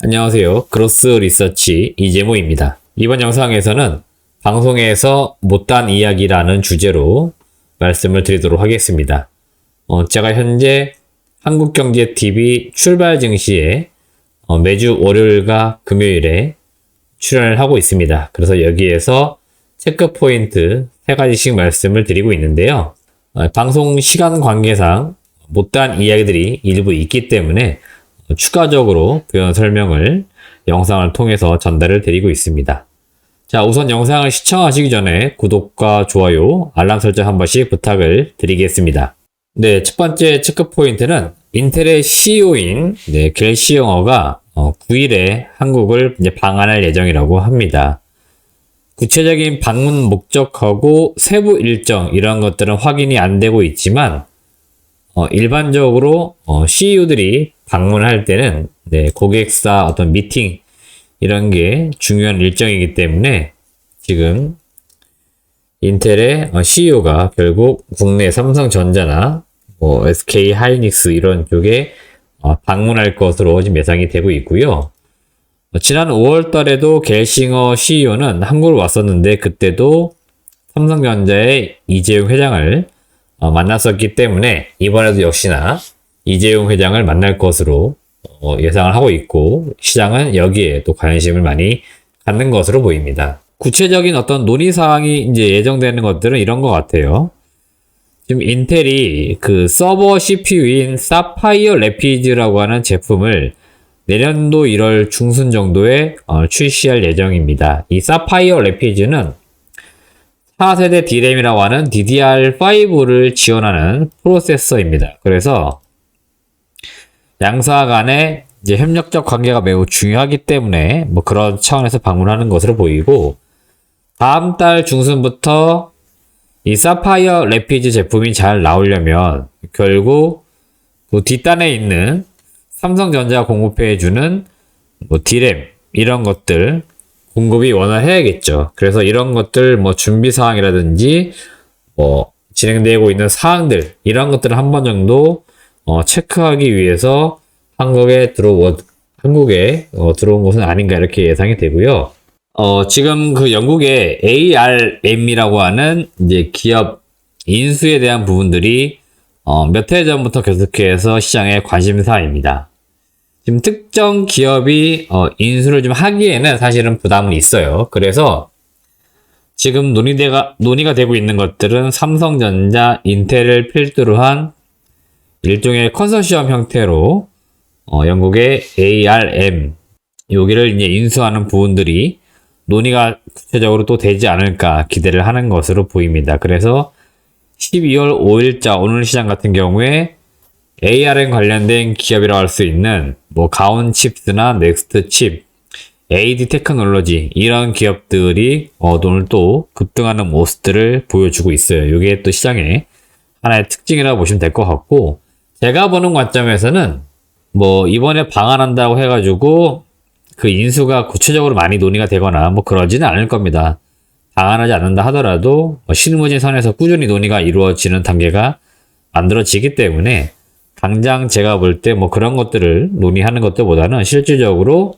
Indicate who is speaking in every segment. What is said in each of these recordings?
Speaker 1: 안녕하세요. 그로스 리서치 이재모입니다. 이번 영상에서는 방송에서 못다한 이야기라는 주제로 말씀을 드리도록 하겠습니다. 제가 현재 한국경제TV 출발 증시에 매주 월요일과 금요일에 출연을 하고 있습니다. 그래서 여기에서 체크 포인트 3가지씩 말씀을 드리고 있는데요. 방송 시간 관계상 못다한 이야기들이 일부 있기 때문에 추가적으로 그런 설명을 영상을 통해서 전달을 드리고 있습니다. 자, 우선 영상을 시청하시기 전에 구독과 좋아요, 알람 설정 한 번씩 부탁을 드리겠습니다. 네, 첫 번째 체크 포인트는 인텔의 CEO인 겔 시영어가 9일에 한국을 방한할 예정이라고 합니다. 구체적인 방문 목적하고 세부 일정 이런 것들은 확인이 안 되고 있지만 일반적으로 CEO들이 방문할 때는 고객사 어떤 미팅 이런 게 중요한 일정이기 때문에 지금 인텔의 CEO가 결국 국내 삼성전자나 SK 하이닉스 이런 쪽에 방문할 것으로 지금 예상이 되고 있고요. 지난 5월 달에도 겔싱어 CEO는 한국을 왔었는데 그때도 삼성전자의 이재용 회장을 만났었기 때문에 이번에도 역시나 이재용 회장을 만날 것으로 예상을 하고 있고 시장은 여기에 또 관심을 많이 갖는 것으로 보입니다. 구체적인 어떤 논의사항이 이제 예정되는 것들은 이런 것 같아요. 지금 인텔이 그 서버 CPU인 사파이어 레피즈라고 하는 제품을 내년도 1월 중순 정도에 출시할 예정입니다. 이 사파이어 레피즈는 4세대 D램이라고 하는 DDR5를 지원하는 프로세서입니다. 그래서 양사 간의 이제 협력적 관계가 매우 중요하기 때문에 그런 차원에서 방문하는 것으로 보이고 다음 달 중순부터 이 사파이어 레피즈 제품이 잘 나오려면 결국 그 뒷단에 있는 삼성전자가 공급해주는 D램 이런 것들 공급이 원활해야겠죠. 그래서 이런 것들 준비 사항이라든지 진행되고 있는 사항들 이런 것들을 한 번 정도 체크하기 위해서 한국에 들어온 것은 아닌가 이렇게 예상이 되고요. 지금 그 영국의 ARM이라고 하는 이제 기업 인수에 대한 부분들이 몇 해 전부터 계속해서 시장의 관심사입니다. 지금 특정 기업이 인수를 좀 하기에는 사실은 부담은 있어요. 그래서 지금 논의가 되고 있는 것들은 삼성전자, 인텔을 필두로 한 일종의 컨소시엄 형태로 영국의 ARM 여기를 이제 인수하는 부분들이 논의가 구체적으로 또 되지 않을까 기대를 하는 것으로 보입니다. 그래서 12월 5일자 오늘 시장 같은 경우에 ARM 관련된 기업이라고 할 수 있는 가온칩스나 넥스트칩, AD 테크놀로지 이런 기업들이 오늘 또 급등하는 모습들을 보여주고 있어요. 이게 또 시장의 하나의 특징이라고 보시면 될 것 같고 제가 보는 관점에서는 이번에 방한한다고 해가지고 그 인수가 구체적으로 많이 논의가 되거나 그러지는 않을 겁니다. 방한하지 않는다 하더라도 실무진 선에서 꾸준히 논의가 이루어지는 단계가 만들어지기 때문에 당장 제가 볼 때 그런 것들을 논의하는 것들보다는 실질적으로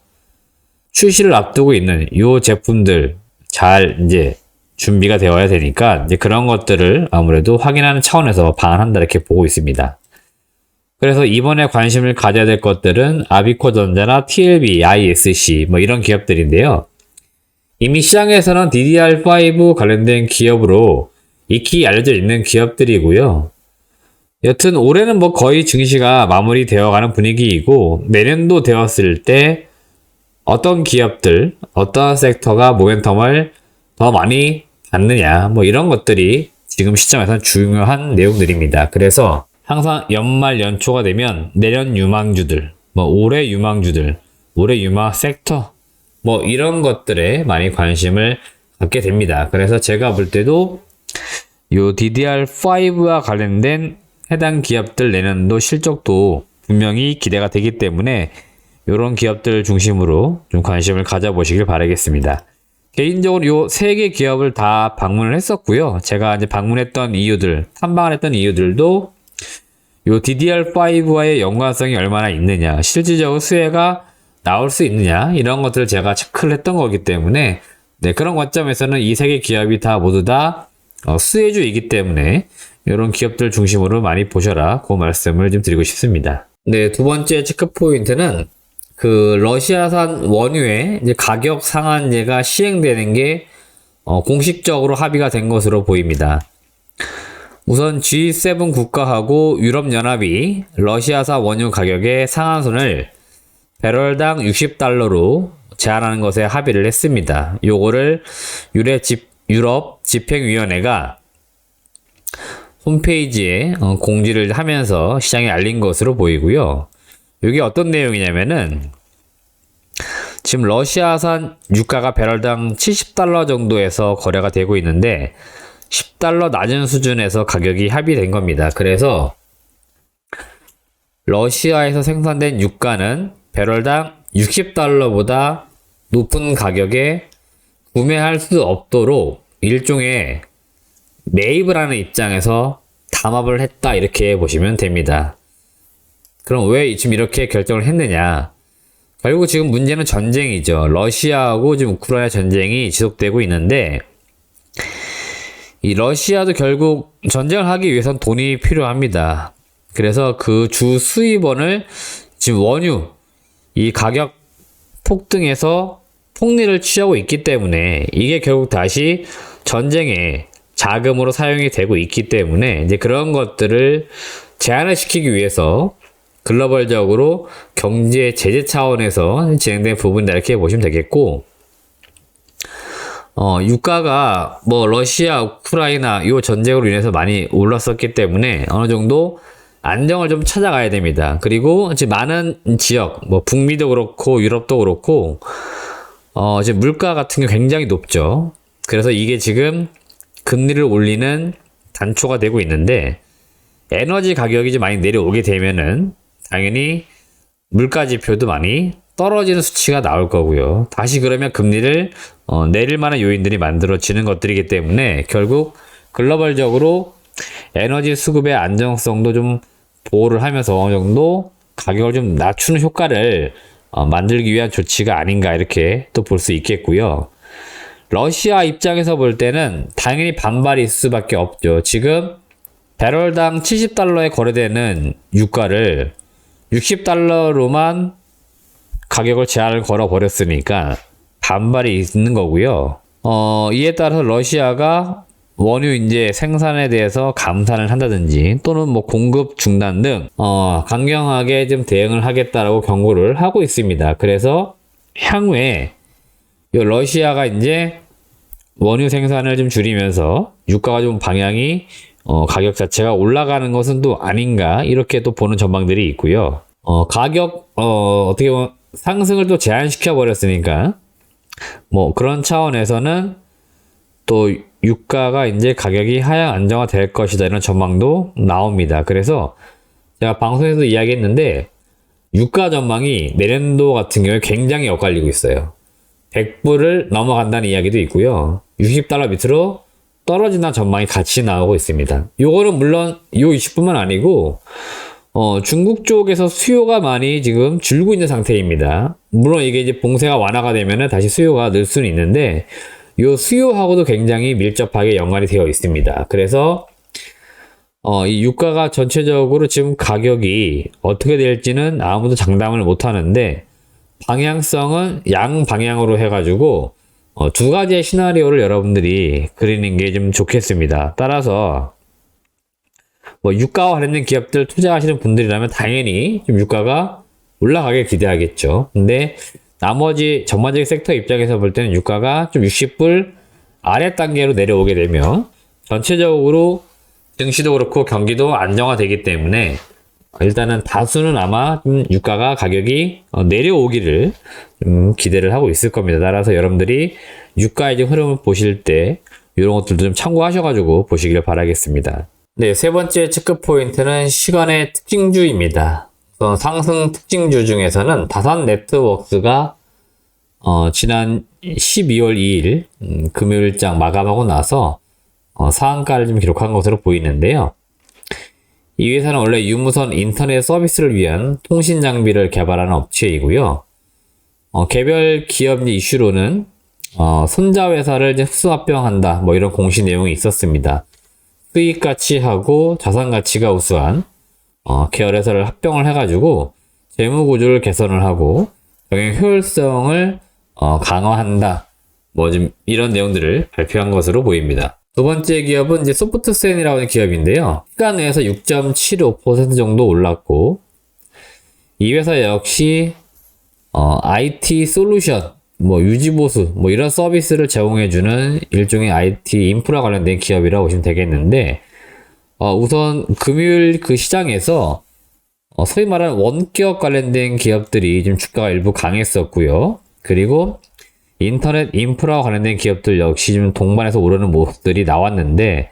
Speaker 1: 출시를 앞두고 있는 이 제품들 잘 이제 준비가 되어야 되니까 이제 그런 것들을 아무래도 확인하는 차원에서 방한한다 이렇게 보고 있습니다. 그래서 이번에 관심을 가져야 될 것들은 아비코전자나 TLB, ISC 이런 기업들인데요. 이미 시장에서는 DDR5 관련된 기업으로 익히 알려져 있는 기업들이고요. 여튼 올해는 거의 증시가 마무리되어가는 분위기이고 내년도 되었을 때 어떤 기업들, 어떤 섹터가 모멘텀을 더 많이 받느냐 이런 것들이 지금 시점에서는 중요한 내용들입니다. 그래서 항상 연말 연초가 되면 내년 유망주들, 올해 유망주들, 올해 유망 섹터 이런 것들에 많이 관심을 갖게 됩니다. 그래서 제가 볼 때도 요 DDR5와 관련된 해당 기업들 내년도 실적도 분명히 기대가 되기 때문에 이런 기업들 중심으로 좀 관심을 가져보시길 바라겠습니다. 개인적으로 요 3개 기업을 다 방문을 했었고요. 제가 이제 방문했던 이유들, 탐방을 했던 이유들도 요 DDR5와의 연관성이 얼마나 있느냐, 실질적으로 수혜가 나올 수 있느냐 이런 것들을 제가 체크를 했던 거기 때문에 네, 그런 관점에서는 이 세 개 기업이 다 모두 다 수혜주이기 때문에 이런 기업들 중심으로 많이 보셔라 그 말씀을 좀 드리고 싶습니다. 네, 두 번째 체크 포인트는 그 러시아산 원유의 이제 가격 상한제가 시행되는 게 공식적으로 합의가 된 것으로 보입니다. 우선 G7 국가하고 유럽연합이 러시아산 원유 가격의 상한선을 배럴당 60달러로 제한하는 것에 합의를 했습니다. 요거를 유럽 집행위원회가 홈페이지에 공지를 하면서 시장에 알린 것으로 보이고요. 이게 어떤 내용이냐면은 지금 러시아산 유가가 배럴당 70달러 정도에서 거래가 되고 있는데 10달러 낮은 수준에서 가격이 합의된 겁니다. 그래서 러시아에서 생산된 유가는 배럴당 60달러보다 높은 가격에 구매할 수 없도록 일종의 매입을 하는 입장에서 담합을 했다 이렇게 보시면 됩니다. 그럼 왜 지금 이렇게 결정을 했느냐? 결국 지금 문제는 전쟁이죠. 러시아하고 지금 우크라이나 전쟁이 지속되고 있는데 이 러시아도 결국 전쟁을 하기 위해선 돈이 필요합니다. 그래서 그 주 수입원을 지금 원유 이 가격 폭등에서 폭리를 취하고 있기 때문에 이게 결국 다시 전쟁의 자금으로 사용이 되고 있기 때문에 이제 그런 것들을 제한을 시키기 위해서 글로벌적으로 경제 제재 차원에서 진행된 부분이다 이렇게 보시면 되겠고, 유가가 뭐 러시아, 우크라이나 요 전쟁으로 인해서 많이 올랐었기 때문에 어느 정도 안정을 좀 찾아가야 됩니다. 그리고 지금 많은 지역, 뭐 북미도 그렇고 유럽도 그렇고 지금 물가 같은 게 굉장히 높죠. 그래서 이게 지금 금리를 올리는 단초가 되고 있는데 에너지 가격이 좀 많이 내려오게 되면은 당연히 물가 지표도 많이 떨어지는 수치가 나올 거고요. 다시 그러면 금리를 내릴 만한 요인들이 만들어지는 것들이기 때문에 결국 글로벌적으로 에너지 수급의 안정성도 좀 보호를 하면서 어느 정도 가격을 좀 낮추는 효과를 만들기 위한 조치가 아닌가 이렇게 또 볼 수 있겠고요. 러시아 입장에서 볼 때는 당연히 반발이 있을 수밖에 없죠. 지금 배럴당 70달러에 거래되는 유가를 60달러로만 가격을 제한을 걸어 버렸으니까 반발이 있는 거고요. 이에 따라서 러시아가 원유 이제 생산에 대해서 감산을 한다든지 또는 뭐 공급 중단 등 강경하게 좀 대응을 하겠다라고 경고를 하고 있습니다. 그래서 향후에 이 러시아가 이제 원유 생산을 좀 줄이면서 유가가 좀 방향이 가격 자체가 올라가는 것은 또 아닌가 이렇게 또 보는 전망들이 있고요. 가격 어떻게 보면 상승을 또 제한시켜 버렸으니까 뭐 그런 차원에서는 또 유가가 이제 가격이 하향 안정화 될 것이다 이런 전망도 나옵니다. 그래서 제가 방송에서도 이야기했는데 유가 전망이 내년도 같은 경우에 굉장히 엇갈리고 있어요. 100불을 넘어간다는 이야기도 있고요. 60달러 밑으로 떨어진다는 전망이 같이 나오고 있습니다. 요거는 물론 요 20뿐만 아니고 중국 쪽에서 수요가 많이 지금 줄고 있는 상태입니다. 물론 이게 이제 봉쇄가 완화가 되면은 다시 수요가 늘 수는 있는데 요 수요하고도 굉장히 밀접하게 연관이 되어 있습니다. 그래서 이 유가가 전체적으로 지금 가격이 어떻게 될지는 아무도 장담을 못 하는데 방향성은 양방향으로 해가지고 두 가지의 시나리오를 여러분들이 그리는 게 좀 좋겠습니다. 따라서 뭐 유가와 관련된 기업들 투자하시는 분들이라면 당연히 좀 유가가 올라가길 기대하겠죠. 근데 나머지 전반적인 섹터 입장에서 볼 때는 유가가 좀 60불 아래 단계로 내려오게 되면 전체적으로 증시도 그렇고 경기도 안정화되기 때문에 일단은 다수는 아마 유가가 가격이 내려오기를 기대를 하고 있을 겁니다. 따라서 여러분들이 유가의 흐름을 보실 때 이런 것들도 좀 참고하셔가지고 보시기를 바라겠습니다. 네, 세 번째 체크 포인트는 시간의 특징주입니다. 상승 특징주 중에서는 다산 네트워크스가 지난 12월 2일 금요일장 마감하고 나서 상한가를 좀 기록한 것으로 보이는데요. 이 회사는 원래 유무선 인터넷 서비스를 위한 통신 장비를 개발하는 업체이고요. 개별 기업 이슈로는 손자 회사를 이제 흡수 합병한다. 뭐 이런 공시 내용이 있었습니다. 수익 가치하고 자산 가치가 우수한 계열 회사를 합병을 해가지고 재무 구조를 개선을 하고 경영 효율성을 강화한다. 뭐 좀 이런 내용들을 발표한 것으로 보입니다. 두 번째 기업은 이제 소프트센이라고 하는 기업인데요. 시간 내에서 6.75% 정도 올랐고, 이 회사 역시 IT 솔루션, 뭐 유지보수, 뭐 이런 서비스를 제공해주는 일종의 IT 인프라 관련된 기업이라고 보시면 되겠는데, 우선 금요일 그 시장에서 소위 말하는 원격 관련된 기업들이 좀 주가가 일부 강했었고요. 그리고 인터넷 인프라 관련된 기업들 역시 좀 동반해서 오르는 모습들이 나왔는데,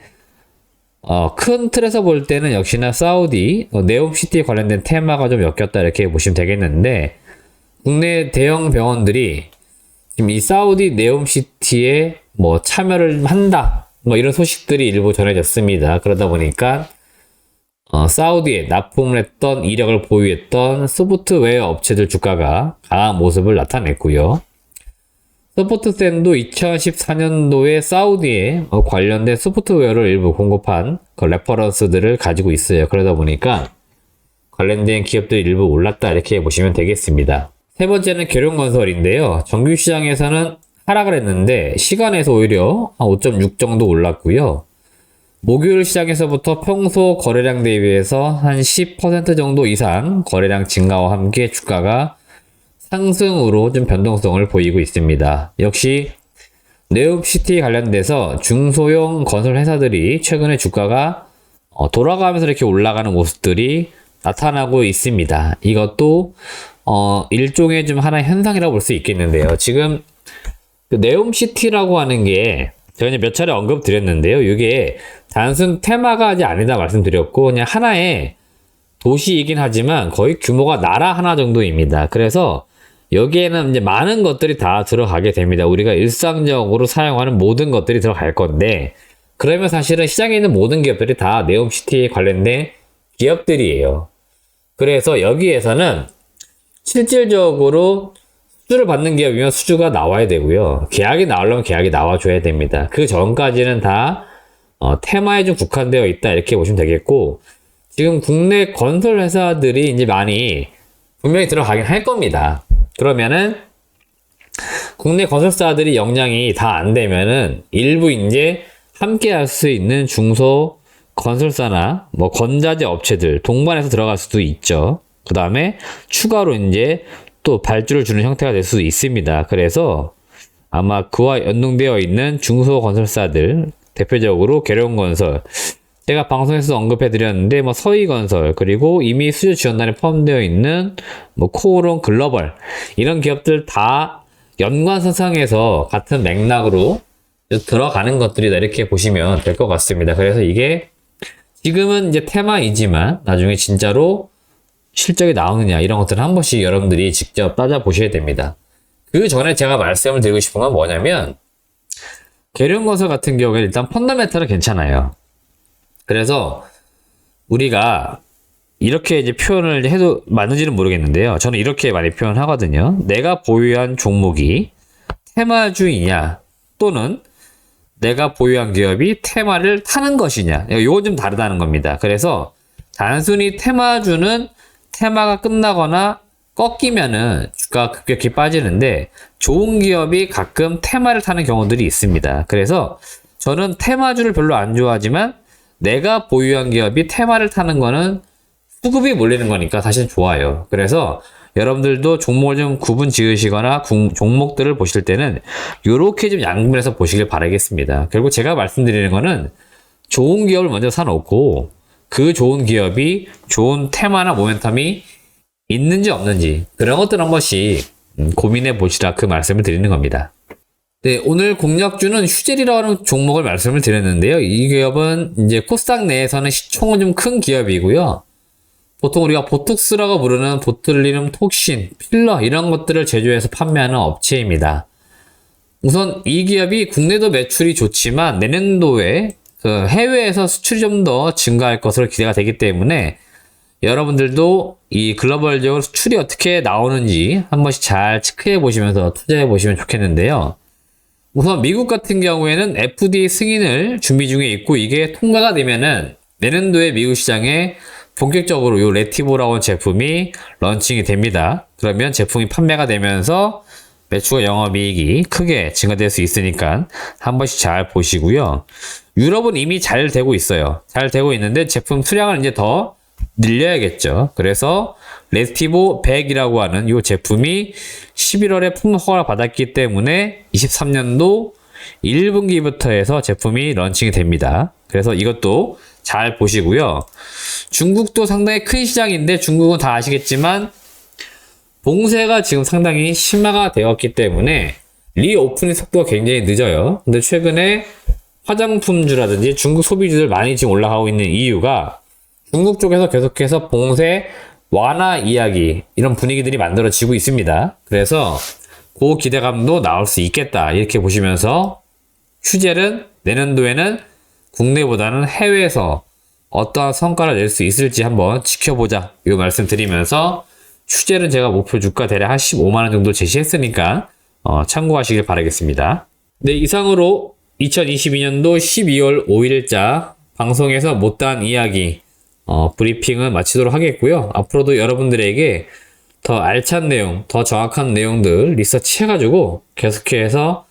Speaker 1: 큰 틀에서 볼 때는 역시나 사우디, 네옴시티 관련된 테마가 좀 엮였다 이렇게 보시면 되겠는데, 국내 대형 병원들이 지금 이 사우디 네옴시티에 뭐 참여를 한다, 뭐 이런 소식들이 일부 전해졌습니다. 그러다 보니까, 사우디에 납품을 했던 이력을 보유했던 소프트웨어 업체들 주가가 강한 모습을 나타냈고요. 소프트센도 2014년도에 사우디에 관련된 소프트웨어를 일부 공급한 그 레퍼런스들을 가지고 있어요. 그러다 보니까 관련된 기업들이 일부 올랐다 이렇게 보시면 되겠습니다. 세 번째는 계룡건설인데요. 정규 시장에서는 하락을 했는데 시간에서 오히려 한 5.6 정도 올랐고요. 목요일 시장에서부터 평소 거래량 대비해서 한 10% 정도 이상 거래량 증가와 함께 주가가 상승으로 좀 변동성을 보이고 있습니다. 역시 네옴시티 관련돼서 중소형 건설 회사들이 최근에 주가가 돌아가면서 이렇게 올라가는 모습들이 나타나고 있습니다. 이것도 일종의 좀 하나의 현상이라고 볼 수 있겠는데요. 지금 그 네옴시티라고 하는 게 제가 이제 몇 차례 언급드렸는데요. 이게 단순 테마가 아직 아니다 말씀드렸고 그냥 하나의 도시이긴 하지만 거의 규모가 나라 하나 정도입니다. 그래서 여기에는 이제 많은 것들이 다 들어가게 됩니다. 우리가 일상적으로 사용하는 모든 것들이 들어갈 건데, 그러면 사실은 시장에 있는 모든 기업들이 다 네옴시티에 관련된 기업들이에요. 그래서 여기에서는 실질적으로 수주를 받는 기업이면 수주가 나와야 되고요. 계약이 나오려면 계약이 나와줘야 됩니다. 그 전까지는 다 테마에 좀 국한되어 있다 이렇게 보시면 되겠고, 지금 국내 건설 회사들이 이제 많이 분명히 들어가긴 할 겁니다. 그러면은 국내 건설사들이 역량이 다 안 되면은 일부 이제 함께 할 수 있는 중소 건설사나 뭐 건자재 업체들 동반해서 들어갈 수도 있죠. 그 다음에 추가로 이제 또 발주를 주는 형태가 될 수도 있습니다. 그래서 아마 그와 연동되어 있는 중소 건설사들, 대표적으로 계룡건설, 제가 방송에서 언급해드렸는데, 뭐, 서희건설, 그리고 이미 수주 지원단에 포함되어 있는, 뭐, 코오롱 글로벌, 이런 기업들 다 연관선상에서 같은 맥락으로 들어가는 것들이다. 이렇게 보시면 될 것 같습니다. 그래서 이게 지금은 이제 테마이지만 나중에 진짜로 실적이 나오느냐, 이런 것들은 한 번씩 여러분들이 직접 따져보셔야 됩니다. 그 전에 제가 말씀을 드리고 싶은 건 뭐냐면, 계룡건설 같은 경우에 일단 펀더멘털은 괜찮아요. 그래서 우리가 이렇게 이제 표현을 해도 맞는지는 모르겠는데요. 저는 이렇게 많이 표현하거든요. 내가 보유한 종목이 테마주이냐 또는 내가 보유한 기업이 테마를 타는 것이냐. 이건 좀 다르다는 겁니다. 그래서 단순히 테마주는 테마가 끝나거나 꺾이면은 주가가 급격히 빠지는데 좋은 기업이 가끔 테마를 타는 경우들이 있습니다. 그래서 저는 테마주를 별로 안 좋아하지만 내가 보유한 기업이 테마를 타는 거는 수급이 몰리는 거니까 사실 좋아요. 그래서 여러분들도 종목을 좀 구분 지으시거나 종목들을 보실 때는 이렇게 좀 양분해서 보시길 바라겠습니다. 결국 제가 말씀드리는 거는 좋은 기업을 먼저 사놓고 그 좋은 기업이 좋은 테마나 모멘텀이 있는지 없는지 그런 것들 한 번씩 고민해 보시라 그 말씀을 드리는 겁니다. 네, 오늘 공략주는 휴젤이라고 하는 종목을 말씀을 드렸는데요. 이 기업은 이제 코스닥 내에서는 시총은 좀 큰 기업이고요. 보통 우리가 보톡스라고 부르는 보툴리눔 톡신, 필러 이런 것들을 제조해서 판매하는 업체입니다. 우선 이 기업이 국내도 매출이 좋지만 내년도에 그 해외에서 수출이 좀 더 증가할 것으로 기대가 되기 때문에 여러분들도 이 글로벌적으로 수출이 어떻게 나오는지 한 번씩 잘 체크해 보시면서 투자해 보시면 좋겠는데요. 우선 미국 같은 경우에는 FDA 승인을 준비 중에 있고 이게 통과가 되면은 내년도에 미국 시장에 본격적으로 이 레티보라고 하는 제품이 런칭이 됩니다. 그러면 제품이 판매가 되면서 매출과 영업이익이 크게 증가될 수 있으니까 한 번씩 잘 보시고요. 유럽은 이미 잘 되고 있어요. 잘 되고 있는데 제품 수량을 이제 더 늘려야겠죠. 그래서 레티보 100이라고 하는 이 제품이 11월에 품목 허가를 받았기 때문에 23년도 1분기부터 해서 제품이 런칭이 됩니다. 그래서 이것도 잘 보시고요. 중국도 상당히 큰 시장인데 중국은 다 아시겠지만 봉쇄가 지금 상당히 심화가 되었기 때문에 리오프닝 속도가 굉장히 늦어요. 근데 최근에 화장품주라든지 중국 소비주들 많이 지금 올라가고 있는 이유가 중국 쪽에서 계속해서 봉쇄 완화 이야기 이런 분위기들이 만들어지고 있습니다. 그래서 그 기대감도 나올 수 있겠다 이렇게 보시면서 휴젤은 내년도에는 국내보다는 해외에서 어떠한 성과를 낼 수 있을지 한번 지켜보자 이 말씀 드리면서 휴젤은 제가 목표 주가 대략 한 15만원 정도 제시했으니까 참고하시길 바라겠습니다. 네, 이상으로 2022년도 12월 5일자 방송에서 못다한 이야기 브리핑은 마치도록 하겠고요. 앞으로도 여러분들에게 더 알찬 내용, 더 정확한 내용들 리서치 해가지고 계속해서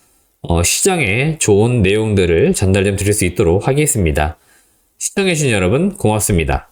Speaker 1: 시장에 좋은 내용들을 전달 좀 드릴 수 있도록 하겠습니다. 시청해주신 여러분 고맙습니다.